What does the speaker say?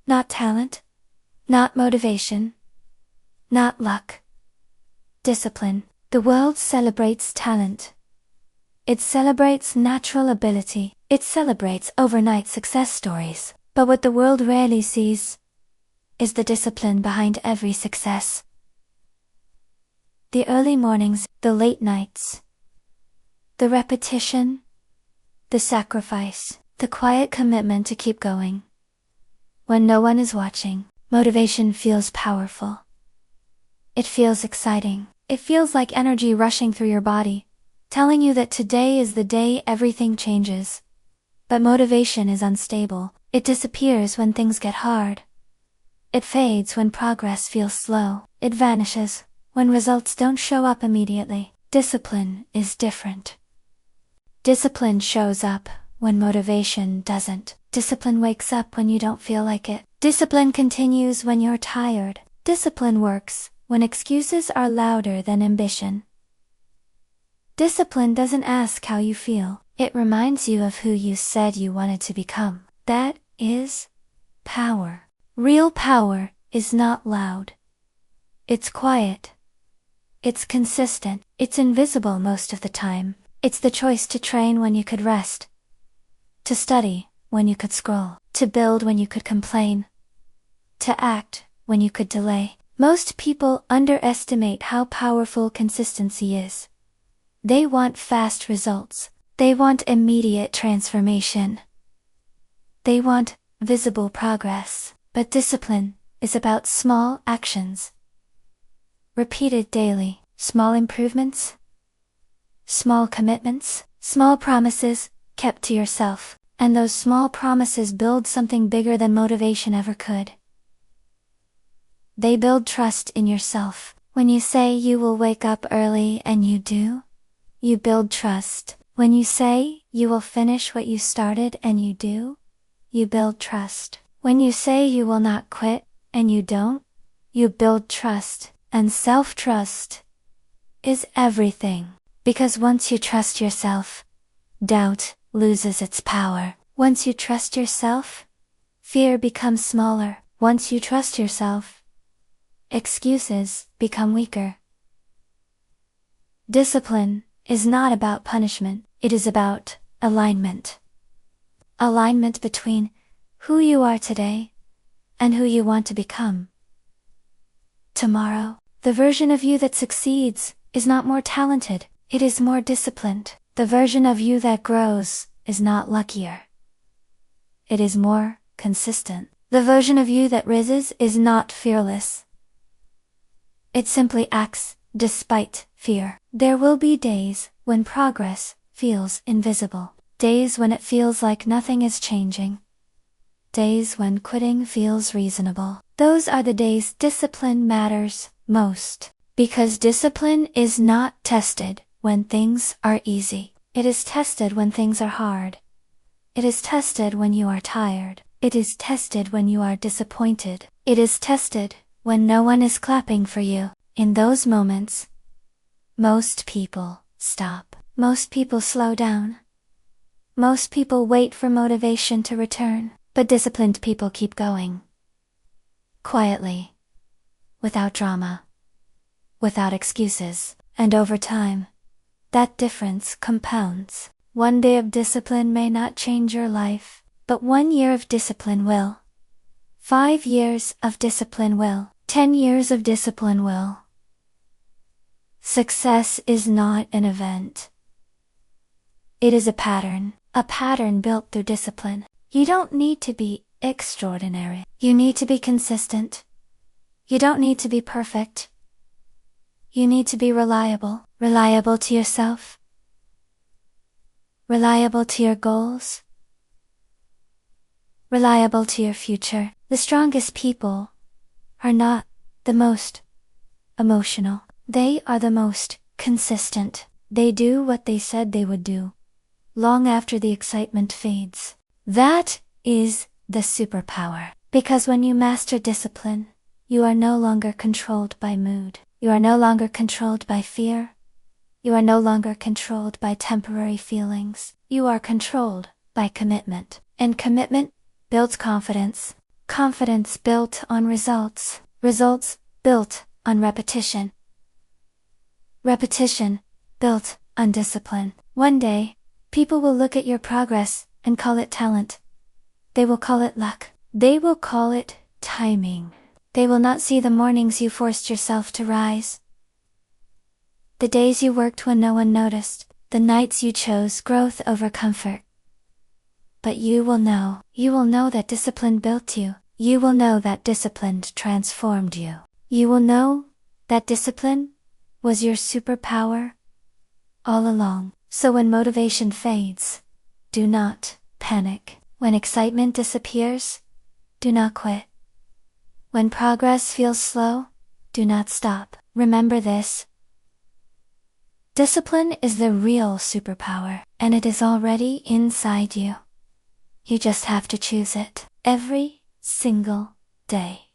Not talent, not motivation, not luck. Discipline. The world celebrates talent. It celebrates natural ability. It celebrates overnight success stories. But what the world rarely sees is the discipline behind every success. The early mornings, the late nights, the repetition, the sacrifice, the quiet commitment to keep going. When no one is watching, motivation feels powerful. It feels exciting. It feels like energy rushing through your body, telling you that today is the day everything changes. But motivation is unstable. It disappears when things get hard. It fades when progress feels slow. It vanishes when results don't show up immediately. Discipline is different. Discipline shows up when motivation doesn't. Discipline wakes up when you don't feel like it. Discipline continues when you're tired. Discipline works when excuses are louder than ambition. Discipline doesn't ask how you feel. It reminds you of who you said you wanted to become. That is power. Real power is not loud. It's quiet. It's consistent. It's invisible most of the time. It's the choice to train when you could rest, to study when you could scroll, to build when you could complain, to act when you could delay. Most people underestimate how powerful consistency is. They want fast results. They want immediate transformation. They want visible progress. But discipline is about small actions, repeated daily, small improvements, small commitments, small promises kept to yourself. And those small promises build something bigger than motivation ever could. They build trust in yourself. When you say you will wake up early and you do, you build trust. When you say you will finish what you started and you do, you build trust. When you say you will not quit and you don't, you build trust. And self-trust is everything. Because once you trust yourself, doubt loses its power. Once you trust yourself, fear becomes smaller. Once you trust yourself, excuses become weaker. Discipline is not about punishment. It is about alignment. Alignment between who you are today and who you want to become tomorrow. The version of you that succeeds is not more talented. It is more disciplined. The version of you that grows is not luckier. It is more consistent. The version of you that rises is not fearless. It simply acts despite fear. There will be days when progress feels invisible. Days when it feels like nothing is changing. Days when quitting feels reasonable. Those are the days discipline matters most. Because discipline is not tested when things are easy. It is tested when things are hard. It is tested when you are tired. It is tested when you are disappointed. It is tested when no one is clapping for you. In those moments, most people stop. Most people slow down. Most people wait for motivation to return. But disciplined people keep going. Quietly. Without drama. Without excuses. And over time, that difference compounds. One day of discipline may not change your life, but 1 year of discipline will. 5 years of discipline will. 10 years of discipline will. Success is not an event. It is a pattern built through discipline. You don't need to be extraordinary. You need to be consistent. You don't need to be perfect. You need to be reliable. Reliable to yourself. Reliable to your goals. Reliable to your future. The strongest people are not the most emotional. They are the most consistent. They do what they said they would do, long after the excitement fades. That is the superpower. Because when you master discipline, you are no longer controlled by mood. You are no longer controlled by fear. You are no longer controlled by temporary feelings. You are controlled by commitment. And commitment builds confidence. Confidence built on results. Results built on repetition. Repetition built on discipline. One day, people will look at your progress and call it talent. They will call it luck. They will call it timing. They will not see the mornings you forced yourself to rise, the days you worked when no one noticed, the nights you chose growth over comfort. But you will know that discipline built you. You will know that discipline transformed you. You will know that discipline was your superpower all along. So when motivation fades, do not panic. When excitement disappears, do not quit. When progress feels slow, do not stop. Remember this: discipline is the real superpower, and it is already inside you. You just have to choose it every single day.